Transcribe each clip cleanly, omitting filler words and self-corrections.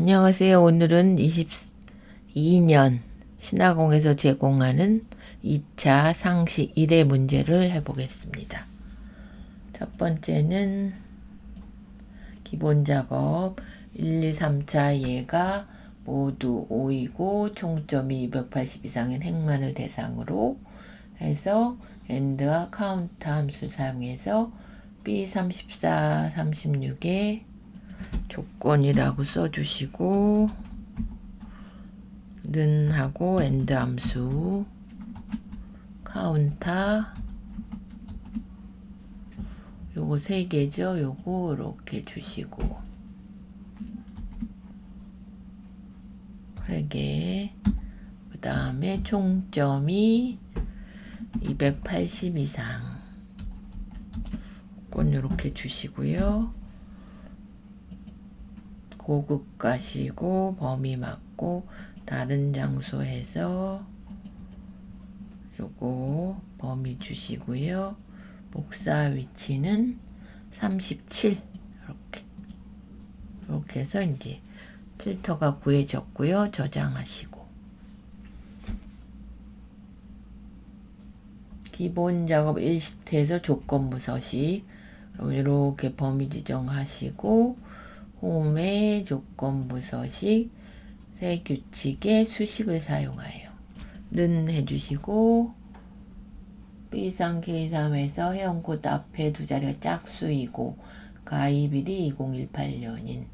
안녕하세요. 오늘은 22년 신화공에서 제공하는 2차 상식 1회 문제를 해보겠습니다. 첫 번째는 기본 작업 1, 2, 3차 예가 모두 5이고 총점이 280 이상인 행만을 대상으로 해서 AND와 카운트 함수를 사용해서 B34, 36의 조건이라고 써주시고 는 하고 AND 함수 카운터 요거 3개죠. 요거 이렇게 주시고 3개 그 다음에 총점이 280 이상 건 이렇게 주시고요. 고급 가시고 범위 맞고 다른 장소에서 요거 범위 주시고요. 복사 위치는 37 이렇게 해서 이제 필터가 구해졌고요. 저장하시고 기본 작업 1시트에서 조건부 서식 이렇게 범위 지정하시고 홈에 조건부 서식 새 규칙의 수식을 사용하여 는 해주시고 B상 K3에서 회원코드 앞에 두 자리가 짝수이고 가입일이 2018년인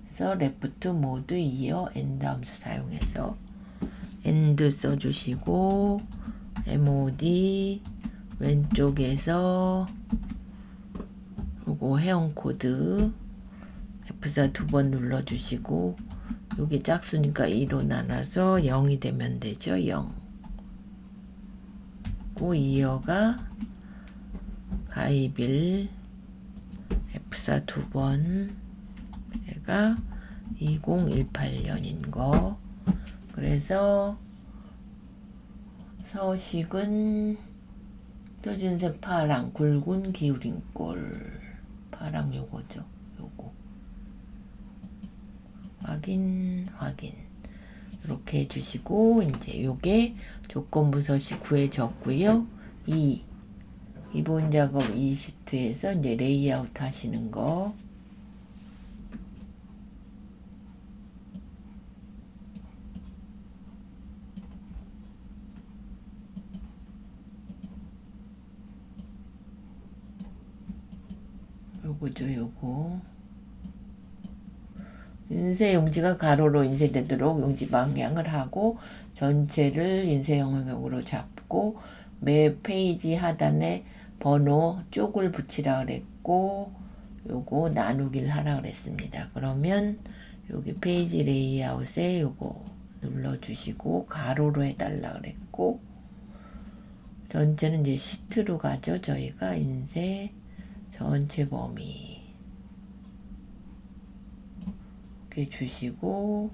그래서 레프트 모드 이어 AND 함수 사용해서 AND 써주시고 MOD 왼쪽에서 요거 회원코드 F4 두 번 눌러주시고 여기 짝수니까 2로 나눠서 0이 되면 되죠. 0 고 이어가 가입일 F4 두 번 얘가 2018년인 거 그래서 서식은 표준색 파랑 굵은 기울인 꼴 파랑 요거죠. 요거 확인 이렇게 해주시고 이제 요게 조건부 서식 구해졌고요. 기본 작업 2시트에서 이제 레이아웃 하시는 거 요거죠. 요거 인쇄 용지가 가로로 인쇄되도록 용지 방향을 하고 전체를 인쇄 영역으로 잡고 매 페이지 하단에 번호 쪽을 붙이라 그랬고 요거 나누기를 하라 그랬습니다. 그러면 여기 페이지 레이아웃에 요거 눌러주시고 가로로 해달라 그랬고 전체는 이제 시트로 가죠. 저희가 인쇄 전체 범위 이렇게 주시고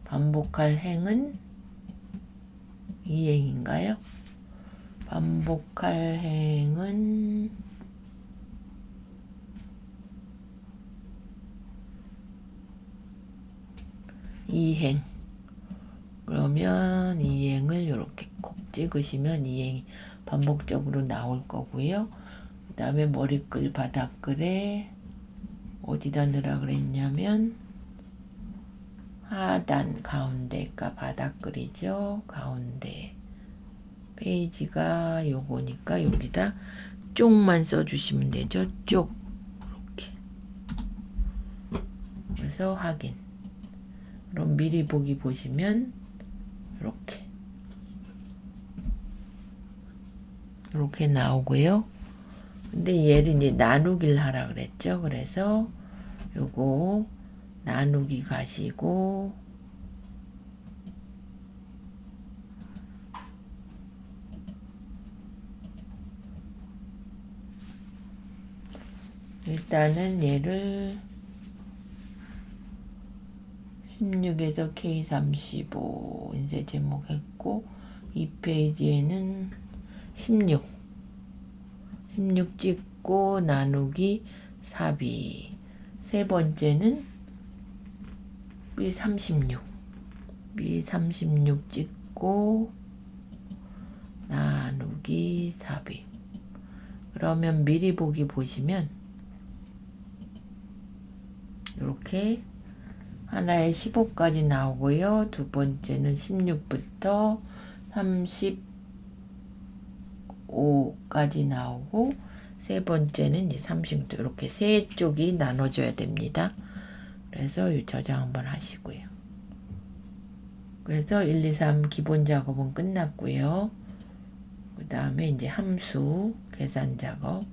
반복할 행은 이행인가요? 반복할 행은 이행 그러면 이행을 이렇게 콕 찍으시면 이행이 반복적으로 나올 거고요. 그 다음에 머리글 바닥글에 어디다 넣으라 그랬냐면 하단 가운데가 바닥글이죠. 가운데 페이지가 요거니까 여기다 쪽만 써주시면 되죠. 쪽 이렇게 그래서 확인 그럼 미리 보기 보시면 이렇게 나오고요. 근데 얘를 이제 나누기를 하라 그랬죠. 그래서 요거 나누기 가시고 일단은 얘를 16에서 K35 인쇄 제목 했고 이 페이지에는 16 찍고 나누기 4비 세 번째는 B36 찍고 나누기 4B. 그러면 미리 보기 보시면 이렇게 하나에 15까지 나오고요. 두 번째는 16부터 35까지 나오고 세 번째는 이제 36도 이렇게 세 쪽이 나눠져야 됩니다. 그래서 저장 한번 하시고요. 그래서 1, 2, 3 기본 작업은 끝났고요. 그 다음에 이제 함수 계산 작업.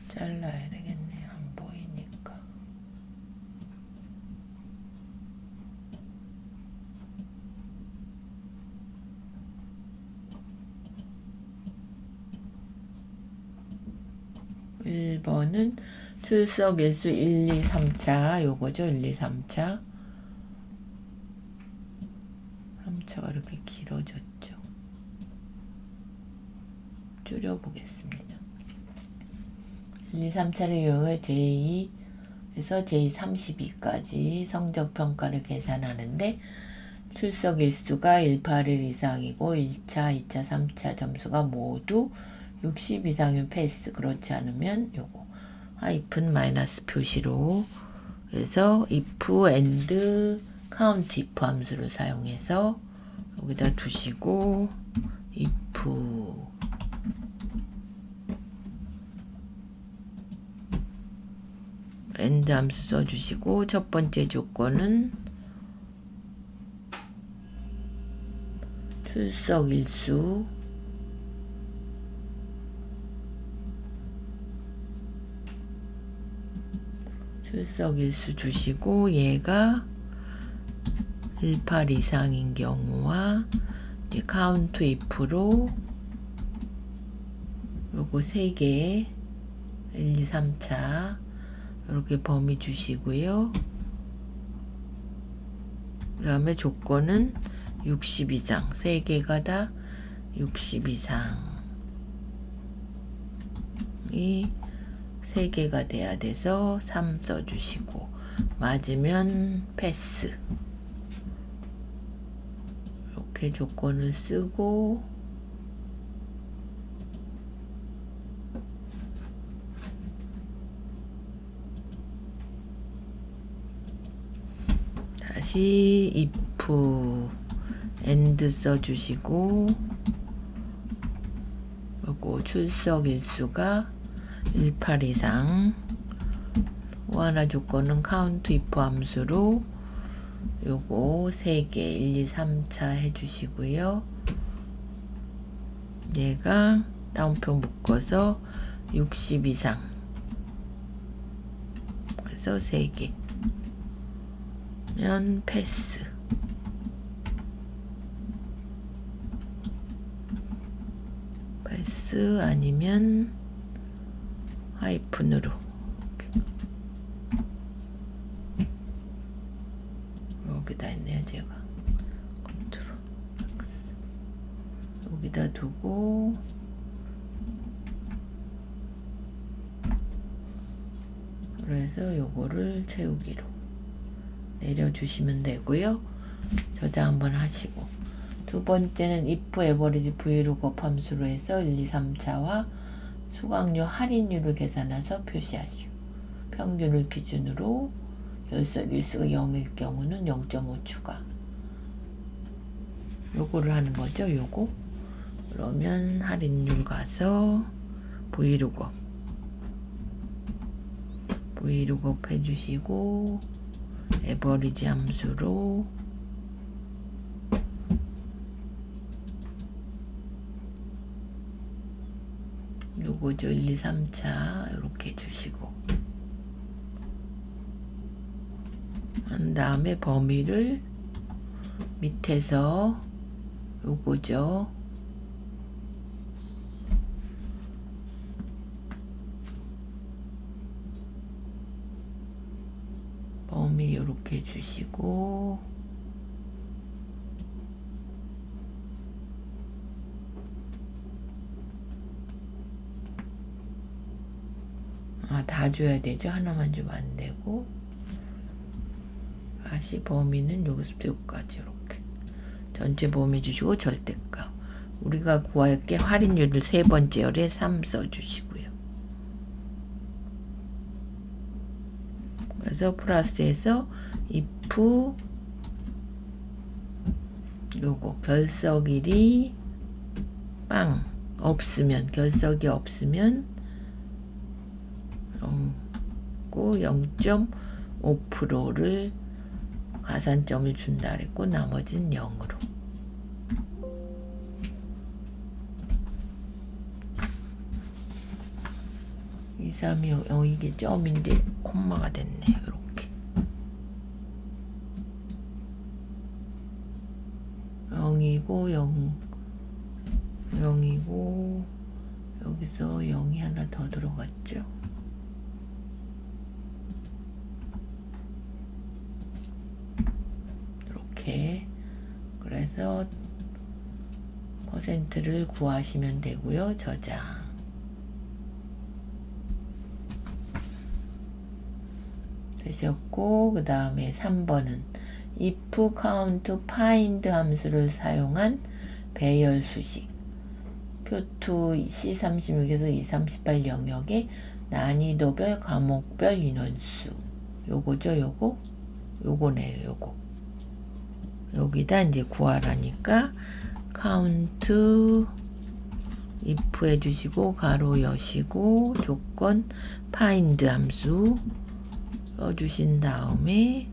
잘라야 되겠네. 안 보이니까. (1번은) 출석 일수 1, 2, 3차 요거죠. 1, 2, 3차 3차가 이렇게 길어졌죠. 줄여보겠습니다. 1, 2, 3차를 이용해 제2에서 제32까지 성적평가를 계산하는데 출석 일수가 181 이상이고 1차, 2차, 3차 점수가 모두 60 이상이면 패스, 그렇지 않으면 요거 하이픈 마이너스 표시로 그래서 if and count if 함수를 사용해서 여기다 두시고 if and 함수 써주시고 첫 번째 조건은 출석 일수 주시고 얘가 18 이상인 경우와 이제 count if로 요거 3개 1, 2, 3차 이렇게 범위 주시고요. 그 다음에 조건은 60 이상 3개가 다 60 이상이 3개가 돼야 돼서 3 써주시고 맞으면 패스. 이렇게 조건을 쓰고 다시 if and 써주시고 요거 출석 일수가 18 이상 하나 조건은 count if 함수로 요거 3개 1, 2, 3차 해주시고요. 얘가 따옴표 묶어서 60 이상 그래서 3개 면 패스. 패스 아니면 하이픈으로 여기다 했네요. 제가 컨트롤 X 여기다 두고 그래서 요거를 채우기로 내려주시면 되고요. 저장 한번 하시고 두 번째는 if average vlookup 함수로 해서 1, 2, 3차와 수강료 할인율을 계산해서 표시하시오. 평균을 기준으로 결석 일수가 0일 경우는 0.5 추가. 요거를 하는 거죠. 요거. 그러면 할인율 가서 vlookup 해주시고 average 함수로 요거죠. 1, 2, 3차 이렇게 해주시고 한 다음에 범위를 밑에서 요거죠. 범위 이렇게 주시고 다 줘야 되죠. 하나만 주면 안 되고 다시 범위는 여기서부터 여기까지 이렇게 전체 범위 주시고 절대값 우리가 구할 게 할인율을 세 번째 열에 3 써주시고요. 그래서 플러스에서 if 요거 결석일이 빵 없으면 결석이 없으면 0.5%를 가산점을 준다 그랬고 나머지는 0으로 이게 점인데 콤마가 됐네요. 이렇게 0이고 여기서 0이 하나 더 들어갔죠. 이렇게 그래서 퍼센트를 구하시면 되고요. 저장 되셨고 그 다음에 3번은 if count find 함수를 사용한 배열 수식 표투 C36에서 E38 영역의 난이도별 과목별 인원수 요거죠. 요거네요. 요거 여기다 이제 구하라니까 count if 해주시고 가로 여시고 조건 find 함수 써주신 다음에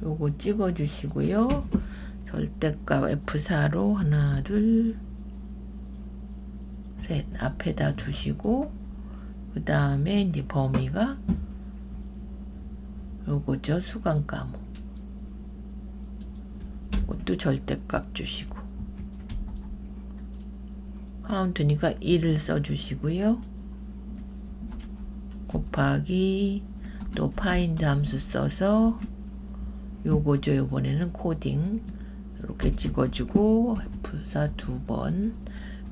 요거 찍어 주시고요. 절대값 F4로 하나 둘 셋 앞에다 두시고 그 다음에 이제 범위가 요거죠. 수강 과목 이것도 절대값 주시고 카운트니까 1을 써주시고요. 곱하기 또 find 함수 써서 요거죠. 요번에는 코딩 이렇게 찍어주고 F4 2번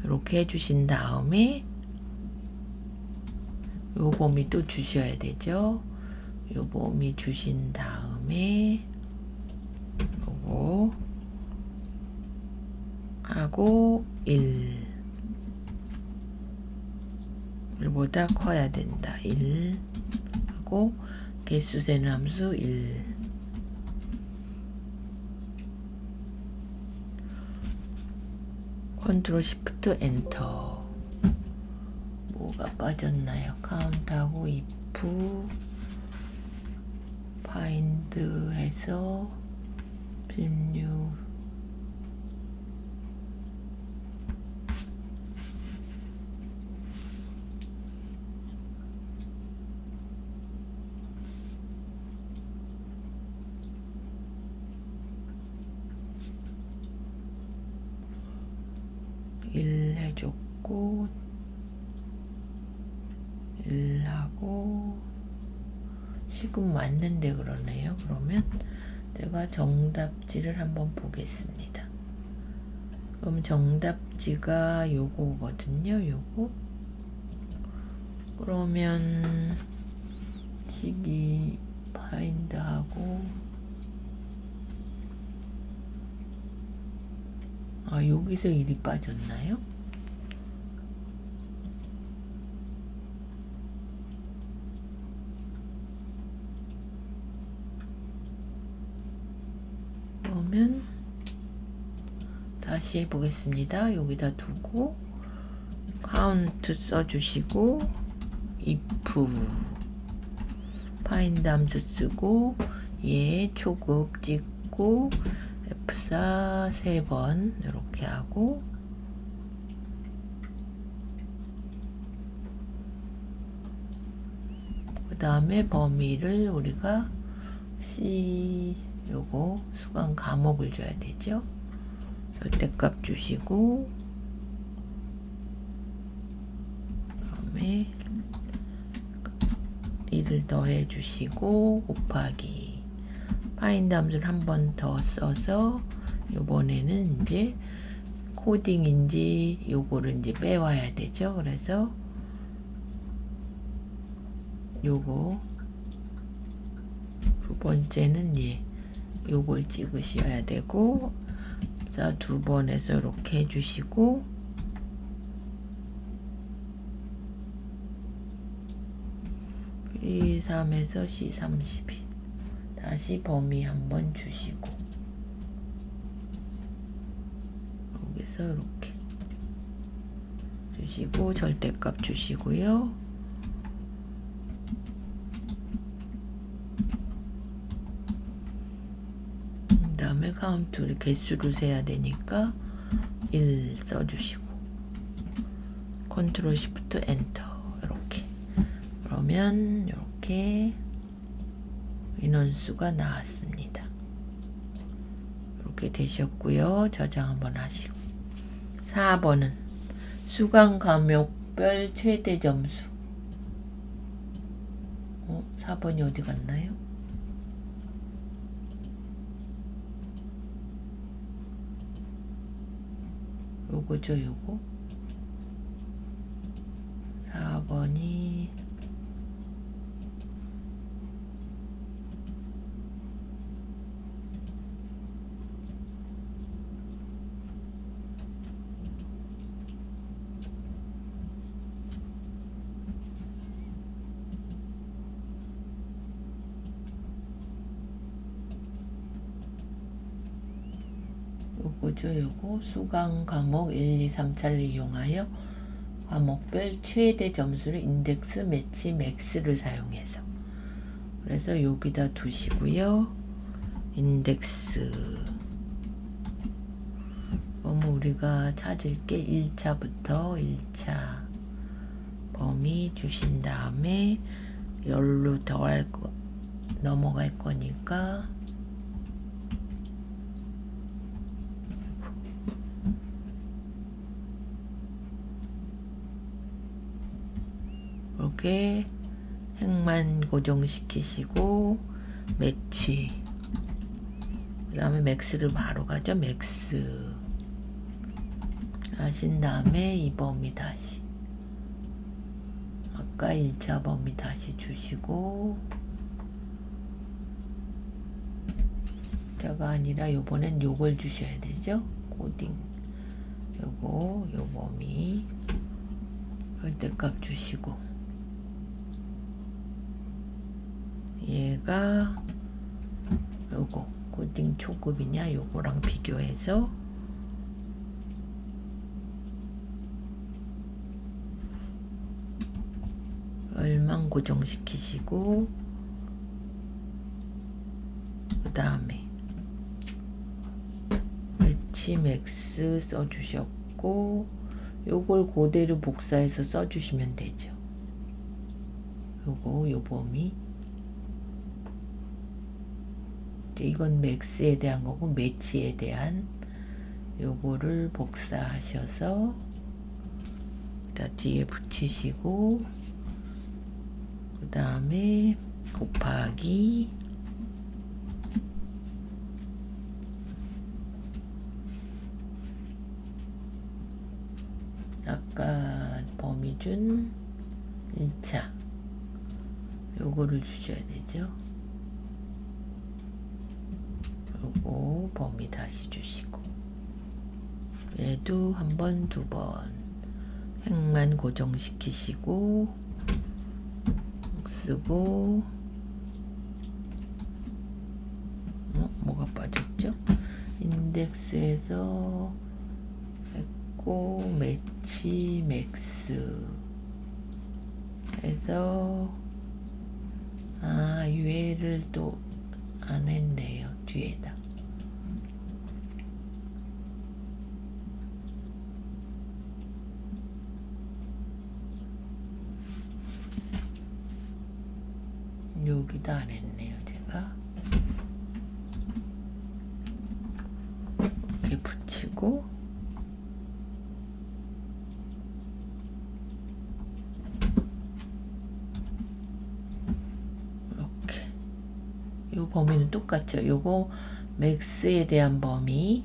이렇게 해주신 다음에 요 범위 또 주셔야 되죠. 요 범위 주신 다음에 요거 하고 1보다 커야 된다. 1 하고 개수 세는 함수 1 컨트롤 시프트 엔터 뭐가 빠졌나요? 카운트하고 if find 해서 16 1 해줬고 1하고 시금 맞는데 그러네요. 그러면 제가 정답지를 한번 보겠습니다. 그럼 정답지가 요거거든요. 요거 그러면 시기 파인드하고 여기서 1이 빠졌나요? 그러면 다시 해보겠습니다. 여기다 두고 count 써주시고 if find 함수 쓰고 초급 찍고 곱사 3번 이렇게 하고, 그 다음에 범위를 우리가 C 요거 수강 과목을 줘야 되죠. 절대값 주시고, 그다음에 1을 더해 주시고 곱하기 파인드 함수를 한 번 더 써서 요번에는 이제 코딩인지 요거를 이제 빼와야 되죠. 그래서 요거 두 번째는 요걸 찍으셔야 되고, 자, 2번에서 이렇게 해주시고, B3에서 C32 다시 범위 한번 주시고, 여기서 이렇게 주시고 절대값 주시고요. 그 다음에 카운트 개수를 세야 되니까 1 써주시고, 컨트롤 시프트 엔터 이렇게. 그러면 이렇게 인원수가 나왔습니다. 이렇게 되셨고요. 저장 한번 하시고, 4번은 수강 과목별 최대 점수. 4번이 어디 갔나요? 요거죠, 요거. 4번이 요거죠, 요거. 수강 과목 1, 2, 3차를 이용하여 과목별 최대 점수를 인덱스, 매치, 맥스를 사용해서. 그래서 여기다 두시고요. 인덱스. 그럼 우리가 찾을 게 1차부터 1차 범위 주신 다음에 열로 더할 거 넘어갈 거니까 이렇게 행만 고정시키시고 매치, 그 다음에 맥스를 바로 가죠. 맥스 하신 다음에 이 범위 다시 아까 1차 범위 다시 주시고, 자가 아니라 요번엔 요걸 주셔야 되죠. 코딩 요거 요 범위 절대값 주시고, 얘가 요거 코딩 초급이냐 요거랑 비교해서 열만 고정시키시고, 그 다음에 매치 맥스 써주셨고, 요걸 그대로 복사해서 써주시면 되죠. 요거 요 범위 이건 맥스에 대한 거고, 매치에 대한 요거를 복사하셔서 다 뒤에 붙이시고, 그 다음에 곱하기 아까 범위 준 1차 요거를 주셔야 되죠. 요거 범위 다시 주시고, 얘도 한 번, 두 번 행만 고정시키시고 쓰고, 뭐가 빠졌죠? 인덱스에서 했고, 매치 맥스 해서 유해를 또 안 했네요. 뒤에다 여기도 안 했네요. 제가 이렇게 붙이고 이렇게 요 범위는 똑같죠. 요거 맥스에 대한 범위,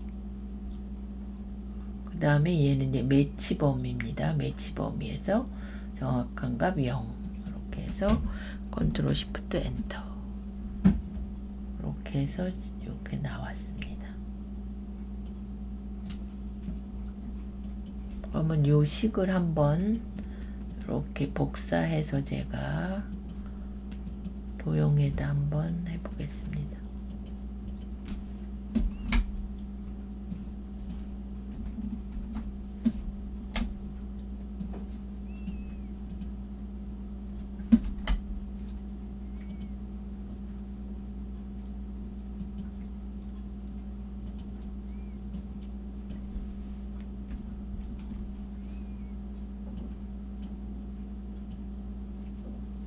그 다음에 얘는 이제 매치 범위입니다. 매치 범위에서 정확한 값 0 이렇게 해서 컨트롤 시프트 엔터 이렇게 해서 이렇게 나왔습니다. 그러면 요 식을 한번 이렇게 복사해서 제가 도형에다 한번 해보겠습니다.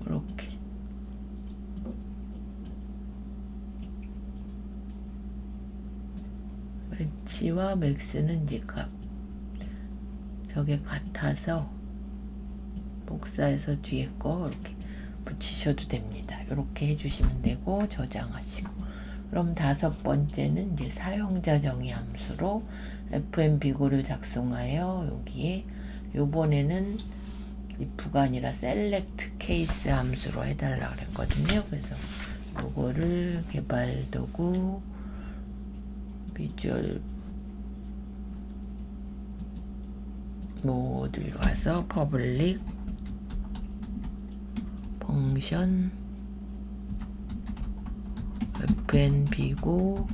이렇게 매치와 맥스는 이제 값 저게 같아서 복사해서 뒤에 거 이렇게 붙이셔도 됩니다. 이렇게 해주시면 되고 저장하시고, 그럼 다섯 번째는 이제 사용자 정의 함수로 fn 비고를 작성하여 여기에 요번에는 if가 아니라 select case 함수로 해달라 그랬거든요. 그래서 요거를 개발 도구 비주얼 모듈 가서 public 펑션 fn 비고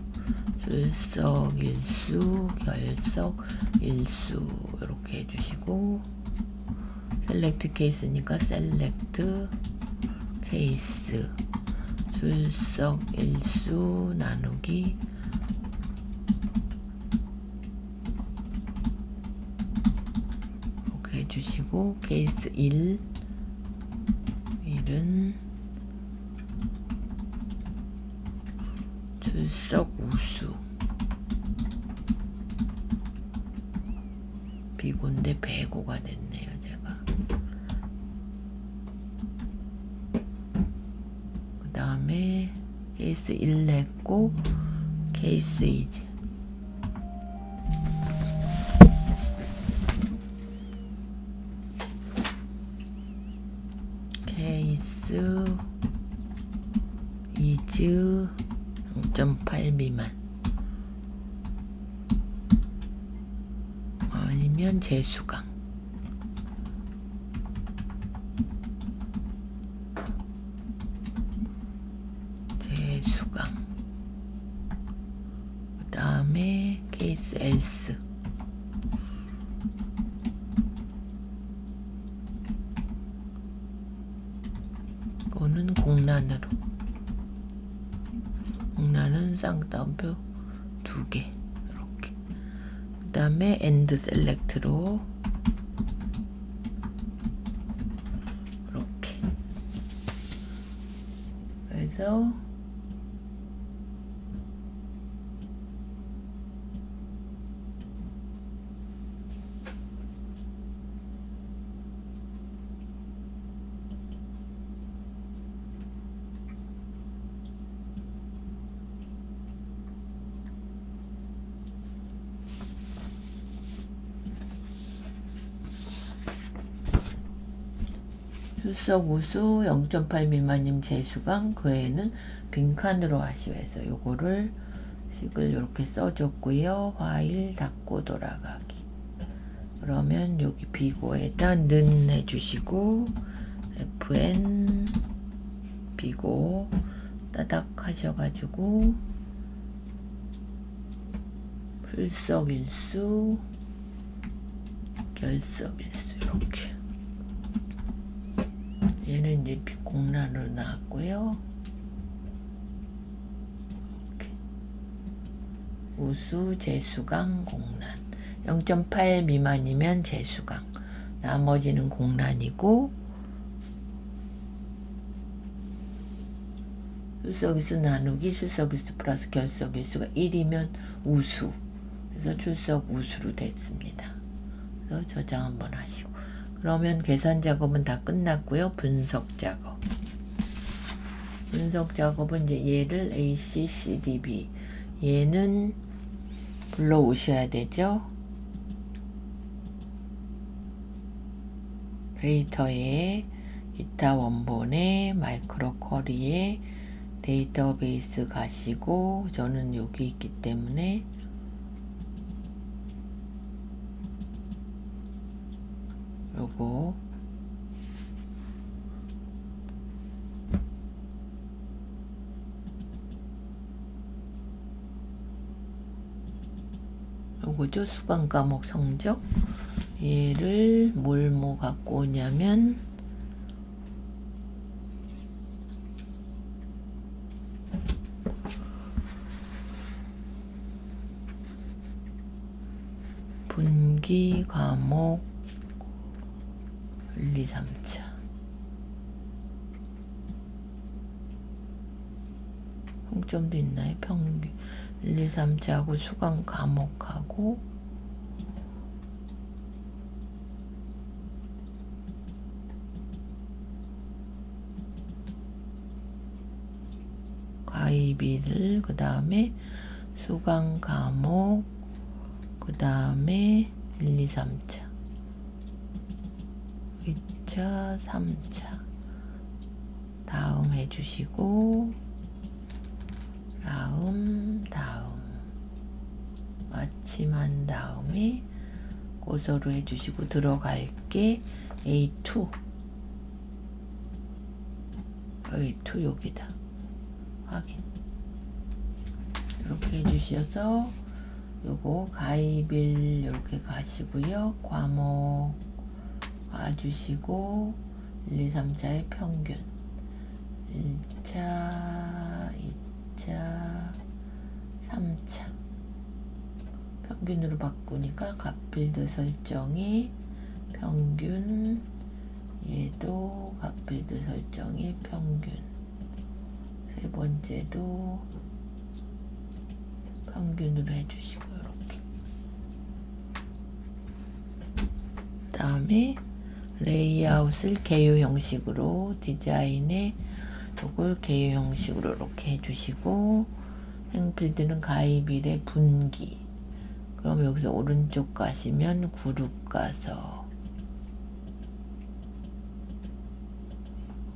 출석 일수 결석 일수 이렇게 해주시고, 셀렉트 케이스니까 셀렉트 케이스 출석 일수 나누기 이렇게 해주시고, 케이스 1 1은 출석 우수 비고인데 배고가 됐네요. 제가 그 다음에 케이스 1 냈고 케이스 2지 케이스 이즈 0.8 미만 아니면 재수강 그 다음에 케이스 else 이거는 공란으로, 공란은 쌍따옴표 2개 이렇게. 그 다음에 end select로 이렇게 그래서 출석 우수 0.8 미만님 재수강 그 애는 빈칸으로 하시오 해서 요거를 식을 이렇게 써줬고요. 파일 닫고 돌아가기. 그러면 여기 비고에다 는 해주시고 fn 비고 따닥 하셔가지고 출석 일수 결석 일수 이렇게. 얘는 이제 공란으로 나왔고요. 이렇게. 우수 재수강 공란 0.8 미만이면 재수강, 나머지는 공란이고 출석일수 나누기 출석일수 플러스 결석일수가 1이면 우수. 그래서 출석 우수로 됐습니다. 그래서 저장 한번 하시고. 그러면 계산 작업은 다 끝났고요. 분석 작업. 분석 작업은 이제 얘를 AC, CDB. 얘는 불러오셔야 되죠. 데이터에 기타 원본에 마이크로 쿼리에 데이터베이스 가시고 저는 여기 있기 때문에 요거 요거죠. 수강 과목 성적. 얘를 뭘 갖고 오냐면 분기 과목 1, 2, 3차 평점도 있나요? 평균 1, 2, 3차하고 수강 과목하고 가입일을 그 다음에 수강 과목 그 다음에 1, 2, 3차 2차 3차 다음 해주시고 다음 마침한 다음에 고소로 해주시고 들어갈게 A2 여기다 확인 이렇게 해주셔서 요거 가입일 이렇게 가시고요. 과목 가주시고 1, 2, 3차의 평균 1차 2차 3차 평균으로 바꾸니까 값필드 설정이 평균 얘도 값필드 설정이 평균 세 번째도 평균으로 해주시고 이렇게 그 다음에 레이아웃을 개요 형식으로 디자인에 이걸 개요 형식으로 이렇게 해주시고 행필드는 가입일의 분기 그럼 여기서 오른쪽 가시면 그룹 가서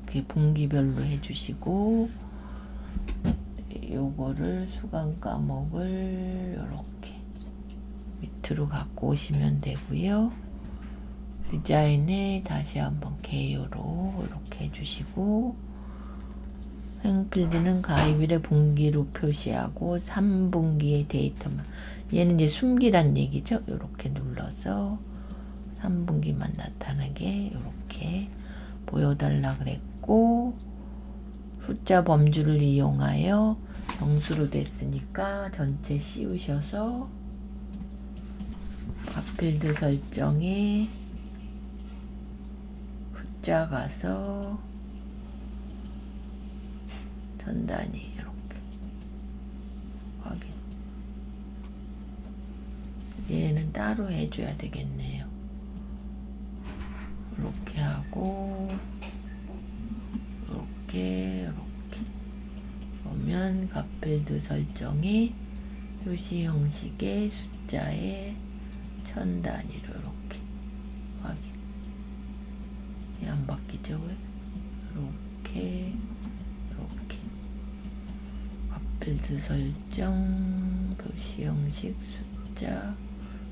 이렇게 분기별로 해주시고 요거를 수강 과목을 이렇게 밑으로 갖고 오시면 되고요. 디자인에 다시 한번 개요로 이렇게 해주시고 행필드는 가입일의 분기로 표시하고 3분기의 데이터만 얘는 이제 숨기란 얘기죠. 이렇게 눌러서 3분기만 나타나게 이렇게 보여달라 그랬고 숫자 범주를 이용하여 정수로 됐으니까 전체 씌우셔서 값필드 설정에 숫자 가서 전 단위 이렇게 확인 얘는 따로 해줘야 되겠네요. 이렇게 하고 이렇게 보면 값필드 설정이 표시 형식의 숫자에 1000 단위로 이렇게 확인. 안 바뀌죠? 이렇게 값필드 설정 표시 형식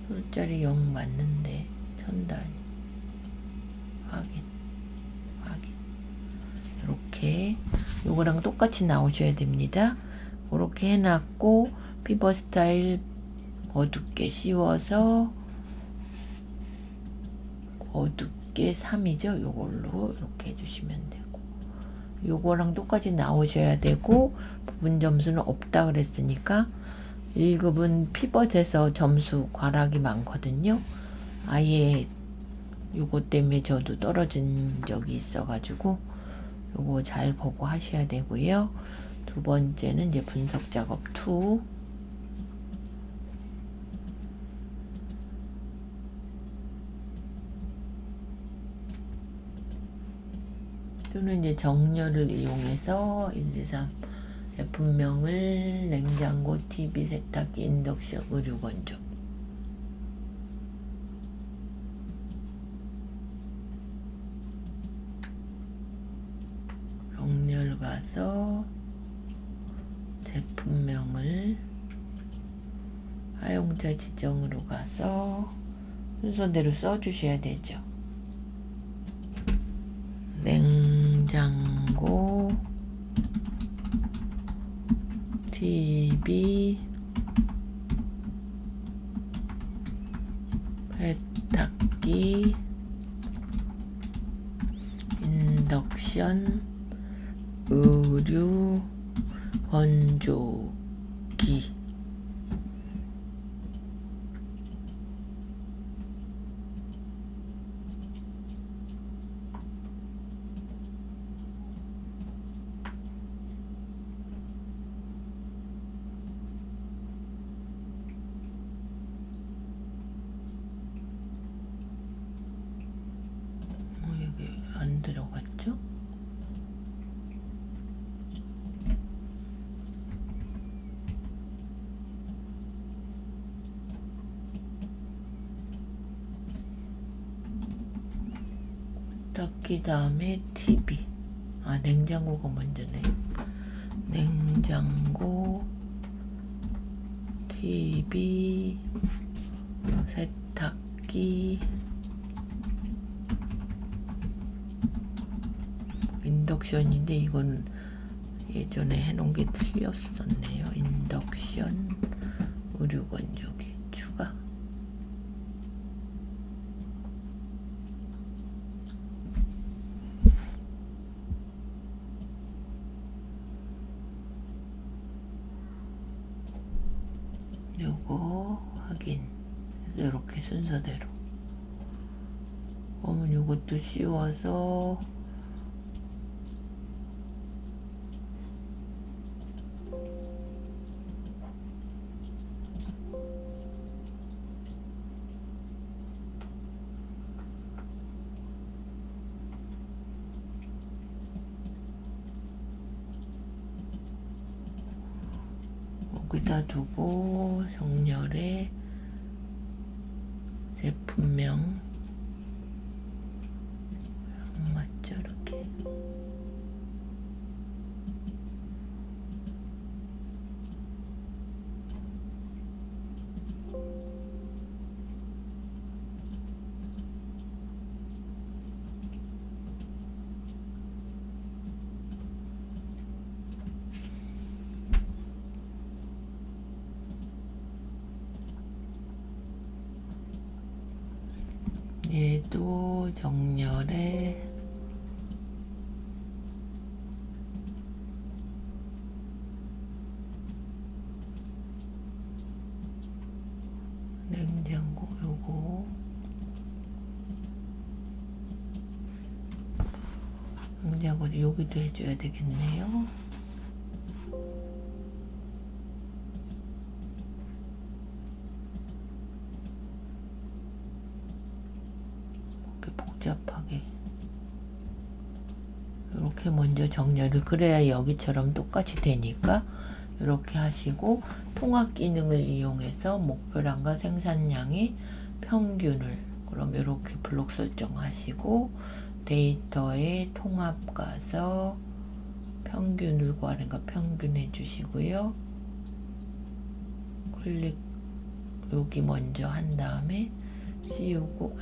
숫자리 0 맞는데 1000 단위 확인. 이렇게 요거랑 똑같이 나오셔야 됩니다. 그렇게 해놨고 피벗 스타일 어둡게 씌워서 어둡게 3이죠. 요걸로 이렇게 해주시면 되고 요거랑 똑같이 나오셔야 되고 부분 점수는 없다 그랬으니까 1급은 피벗에서 점수 과락이 많거든요. 아예 요거 때문에 저도 떨어진 적이 있어가지고 요거 잘 보고 하셔야 되고요. 두 번째는 이제 분석 작업 2. 또는 이제 정렬을 이용해서 1, 2, 3 제품명을 냉장고, TV, 세탁기, 인덕션, 의류 건조. 정렬 가서 제품명을 사용자 지정으로 가서 순서대로 써주셔야 되죠. 냉장고, TV, 세탁기, 인덕션, 의류, 건조기. 여기 안 들어갔죠? 닦기 다음에 TV. 냉장고가 먼저네. 냉장고, TV, 세탁기, 인덕션인데 이건 예전에 해놓은 게 틀렸었네요. 인덕션, 의류 건조기 추가. 요거 확인. 그래서 이렇게 순서대로. 그러면 요것도 씌워서 여기다 두고 정렬에 제품명 맞죠? 이렇게 얘도 정렬에 냉장고 요거 냉장고 여기도 해줘야 되겠네요. 복잡하게 이렇게 먼저 정렬을 그래야 여기처럼 똑같이 되니까 이렇게 하시고 통합 기능을 이용해서 목표량과 생산량의 평균을 그럼 이렇게 블록 설정하시고 데이터에 통합 가서 평균을 구하니까 평균 해주시고요. 클릭 여기 먼저 한 다음에 씌우고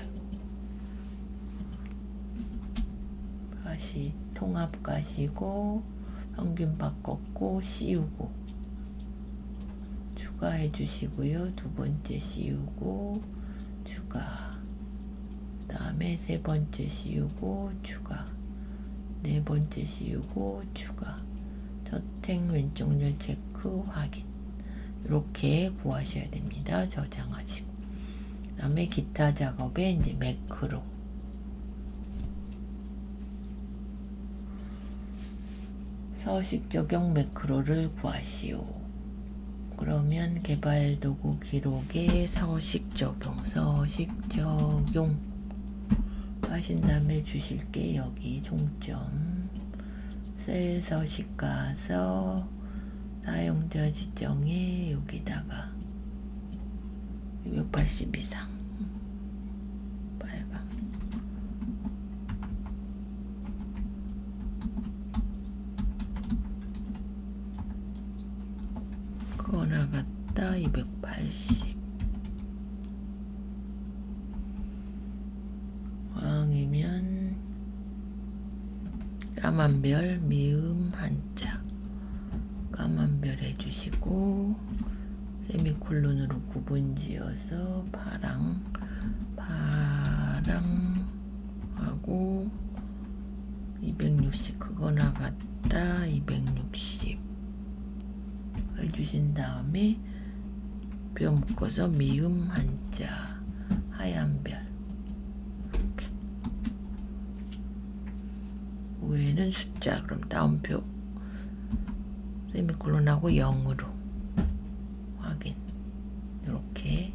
다시 통합 가시고 평균 바꿨고 씌우고 추가해 주시고요. 두 번째 씌우고 추가, 그 다음에 세 번째 씌우고 추가, 네 번째 씌우고 추가, 저택 왼쪽열 체크 확인. 이렇게 구하셔야 됩니다. 저장하시고 그 다음에 기타 작업에 이제 매크로 서식 적용 매크로를 구하시오. 그러면 개발 도구 기록에 서식 적용 하신 다음에 주실 게 여기 종점 셀 서식 가서 사용자 지정에 여기다가 280 이상 빨강 그거 나갔다 280 왕이면 까만 별 미음 한자 까만 별 해주시고 세미콜론으로 구분 지어서 파랑하고 260 그거 나갔다 260 해주신 다음에 뼈 묶어서 미음 한자 하얀 별 이렇게. 위에는 숫자 그럼 다운표 세미콜론하고 0으로 확인. 이렇게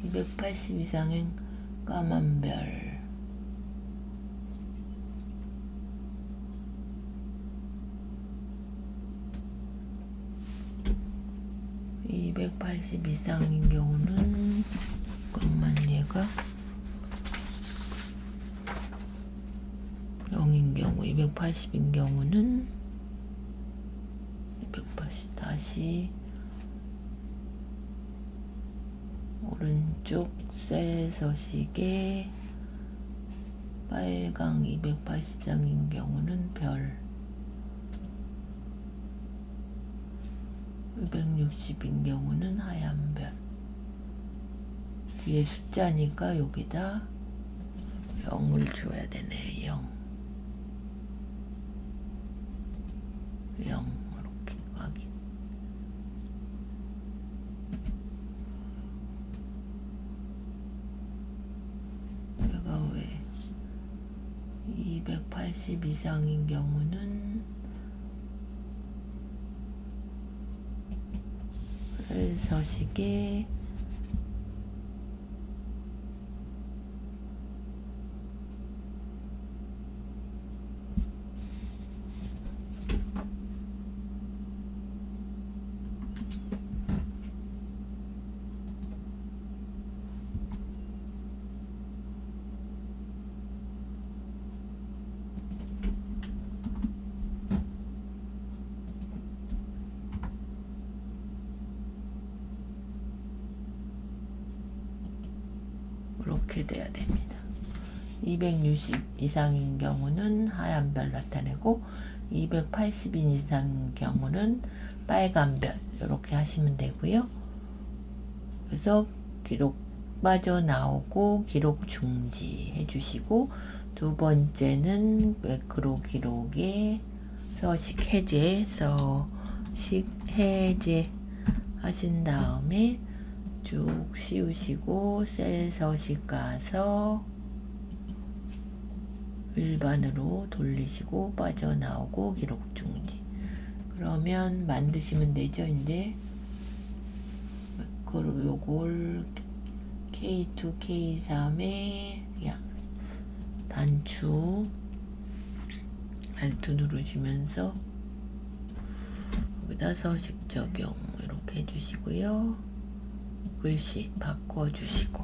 280 이상인 까만 별 280 이상인 경우는 잠깐만 얘가 0인 경우 280인 경우는 280 다시 오른쪽 셀 서식에 빨강 280장인 경우는 별 260인 경우는 하얀 별 뒤에 숫자니까 여기다 0을 줘야 되네. 0 이렇게 확인. 내가 왜 280 이상인 경우는 서식에 이렇게 돼야 됩니다. 260 이상인 경우는 하얀 별 나타내고 280 이상인 경우는 빨간 별 이렇게 하시면 되고요. 그래서 기록 빠져나오고 기록 중지 해주시고 두 번째는 매크로 기록에 서식 해제 하신 다음에 쭉 씌우시고 셀 서식 가서 일반으로 돌리시고 빠져나오고 기록 중지. 그러면 만드시면 되죠. 이제 그리고 요걸 K2, K3에 그냥 단추 Alt 누르시면서 여기다 서식 적용 이렇게 해주시고요. 글씨 바꿔주시고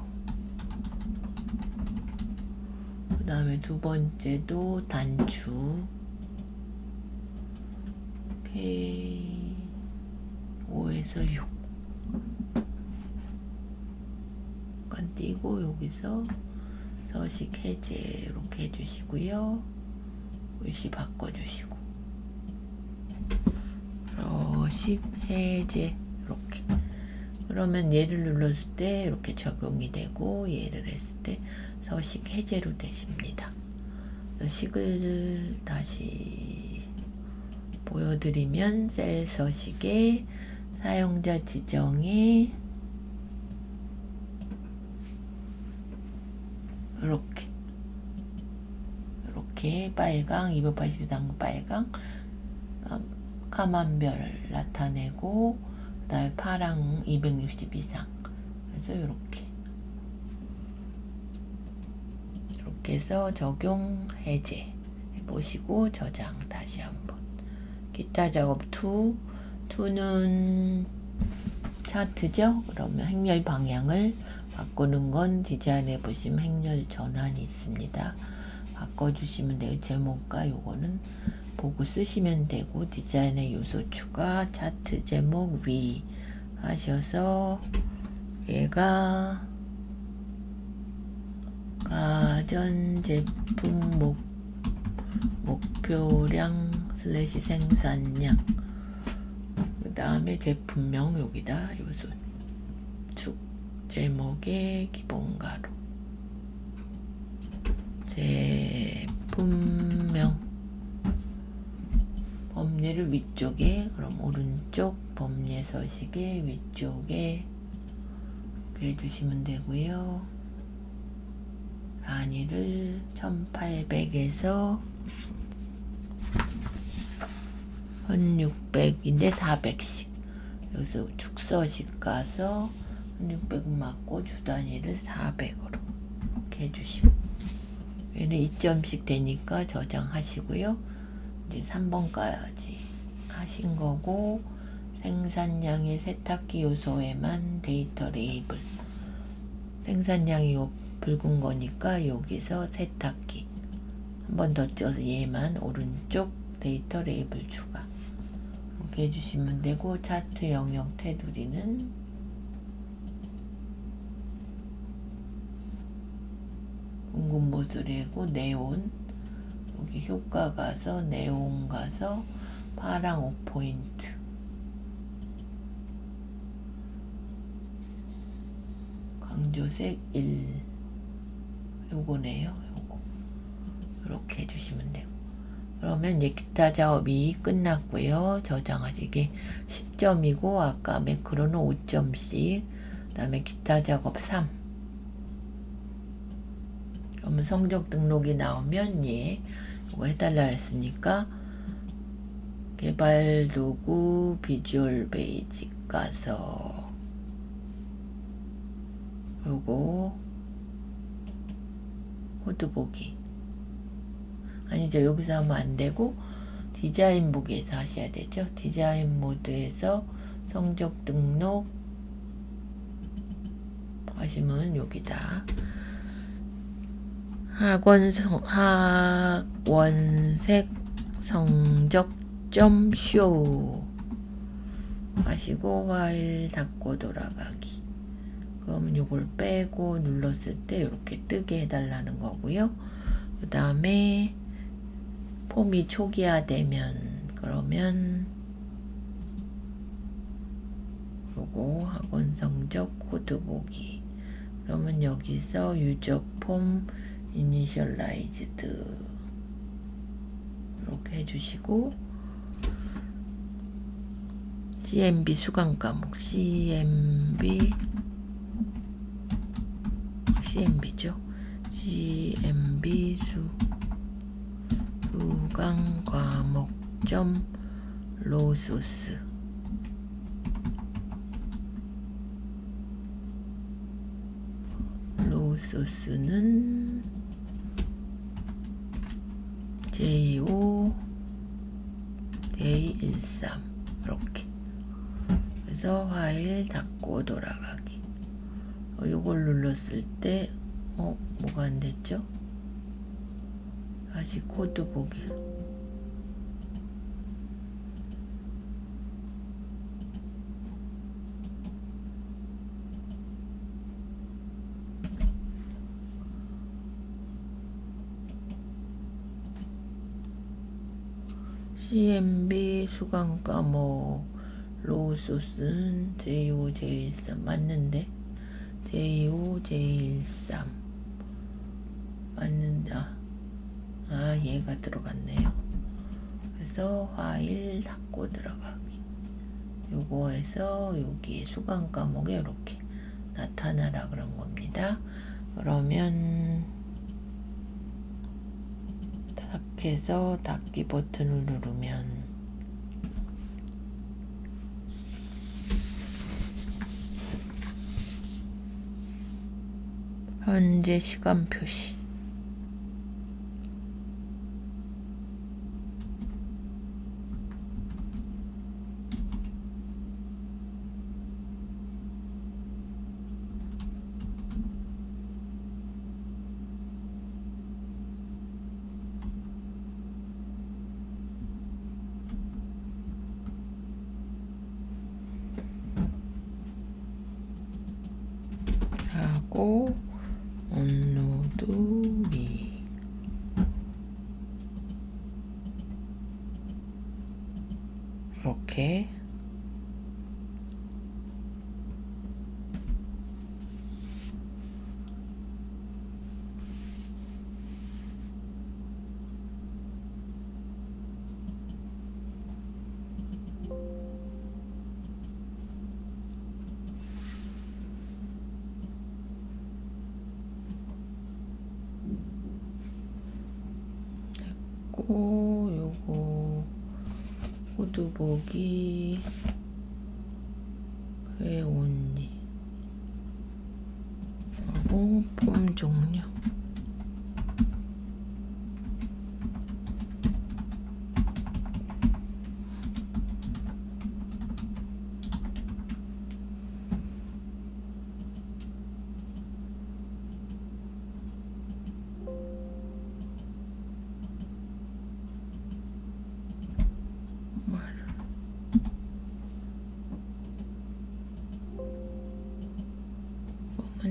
그 다음에 두 번째도 단추 K5에서 6 잠깐 띄고 여기서 서식 해제 이렇게 해주시고요. 글씨 바꿔주시고 서식 해제 이렇게. 그러면 얘를 눌렀을 때 이렇게 적용이 되고 얘를 했을 때 서식 해제로 되십니다. 식을 다시 보여드리면 셀 서식에 사용자 지정에 이렇게 이렇게 빨강 280 이상 빨강 까만 별 나타내고 그다음에 파랑 260 이상 그래서 이렇게 해서 적용 해제 해보시고 저장 다시 한번 기타 작업 2는 차트죠. 그러면 행렬 방향을 바꾸는 건 디자인해 보시면 행렬 전환이 있습니다. 바꿔주시면 돼요. 제목과 요거는 보고 쓰시면 되고 디자인의 요소 추가 차트 제목 위 하셔서 얘가 가전 제품 목표량 / 생산량 그 다음에 제품명 여기다 요소 축 제목의 기본가로 제품명 범례를 위쪽에 그럼 오른쪽 범례 서식의 위쪽에 이렇게 해주시면 되고요. 단위를 1800에서 1600인데 400씩 여기서 축서식 가서 1600 맞고 주 단위를 400으로 이렇게 해주시고 얘는 2점씩 되니까 저장하시고요. 이제 3번까지 하신 거고 생산량의 세탁기 요소에만 데이터 레이블 생산량이 요 붉은 거니까 여기서 세탁기 한 번 더 쪄서 얘만 오른쪽 데이터 레이블 추가 이렇게 해주시면 되고 차트 영역 테두리는 붉은 모서리고 네온 여기 효과 가서 네온 가서 파랑 5포인트 강조색 1 요거네요. 요거 이렇게 해주시면 돼요. 그러면 이제 기타 작업이 끝났고요. 저장하시게 10점이고 아까 매크로는 5점씩 그 다음에 기타 작업 3 그러면 성적 등록이 나오면 예 이거 해달라 했으니까 개발 도구 비주얼 베이직 가서 요거 코드 보기 아니죠. 여기서 하면 안 되고 디자인 보기에서 하셔야 되죠. 디자인 모드에서 성적 등록 하시면 여기다 학원색 성적점 쇼 하시고 파일 닫고 돌아가기 그러면 요걸 빼고 눌렀을 때 이렇게 뜨게 해달라는 거고요. 그 다음에 폼이 초기화되면 그러면 요거 학원 성적 코드 보기 그러면 여기서 유저 폼 이니셜라이즈드 이렇게 해주시고 CMB 수강 과목 CMB죠. CMB 수강 과목점 로소스 로소스는 J5 Day13 이렇게 그래서 파일 닫고 돌아가기 요걸 눌렀을 때 뭐가 안 됐죠? 다시 코드 보기 CMB 수강 과목 로소스는 J5 J13 맞는데 J5 J13 맞는데 얘가 들어갔네요. 그래서 파일 닫고 들어가기 요거에서 여기에 수강 과목에 이렇게 나타나라 그런 겁니다. 그러면 다 해서 닫기 버튼을 누르면 현재 시간 표시. 하고 업로드미 이렇게 됐고, 요거 코드 보기 회원리 하고 폼 종류.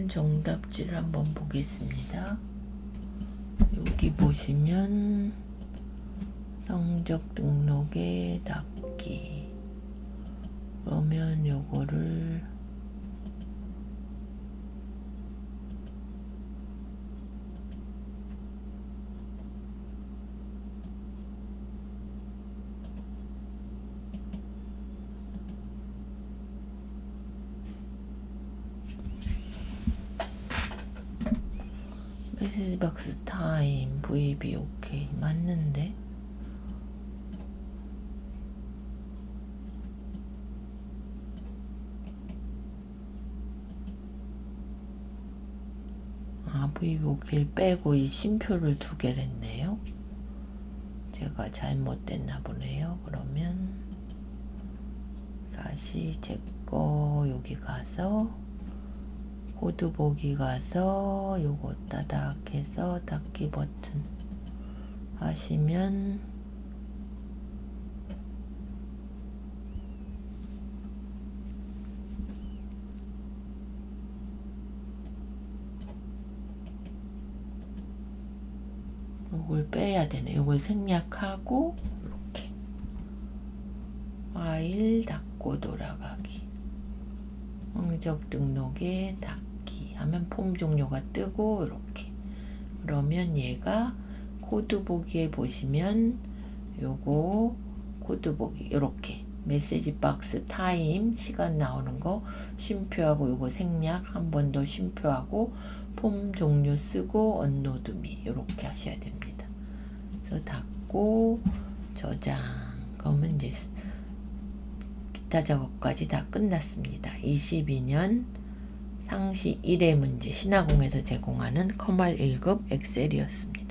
정답지를 한번 보겠습니다. 여기 보시면 성적 등록에 닫기. 그러면 요거를 메시지 박스 타임 VB 오케이 맞는데? VB 오케이 빼고 이 쉼표를 2개를 했네요. 제가 잘못됐나 보네요. 그러면 다시 제 거 여기 가서 코드 보기 가서 요거 따닥 해서 닫기 버튼 하시면 요걸 빼야 되네. 요걸 생략하고 이렇게 파일 닫고 돌아가기. 성적 등록에 닫기 하면 폼 종료가 뜨고 이렇게. 그러면 얘가 코드 보기에 보시면 요거 코드 보기 이렇게 메시지 박스 타임 시간 나오는 거 쉼표하고 요거 생략 한 번 더 쉼표하고 폼 종류 쓰고 업로드미 이렇게 하셔야 됩니다. 그래서 닫고 저장. 그러면 이제 기타 작업까지 다 끝났습니다. 22년 상시 1회 문제 신화공에서 제공하는 커말 1급 엑셀이었습니다.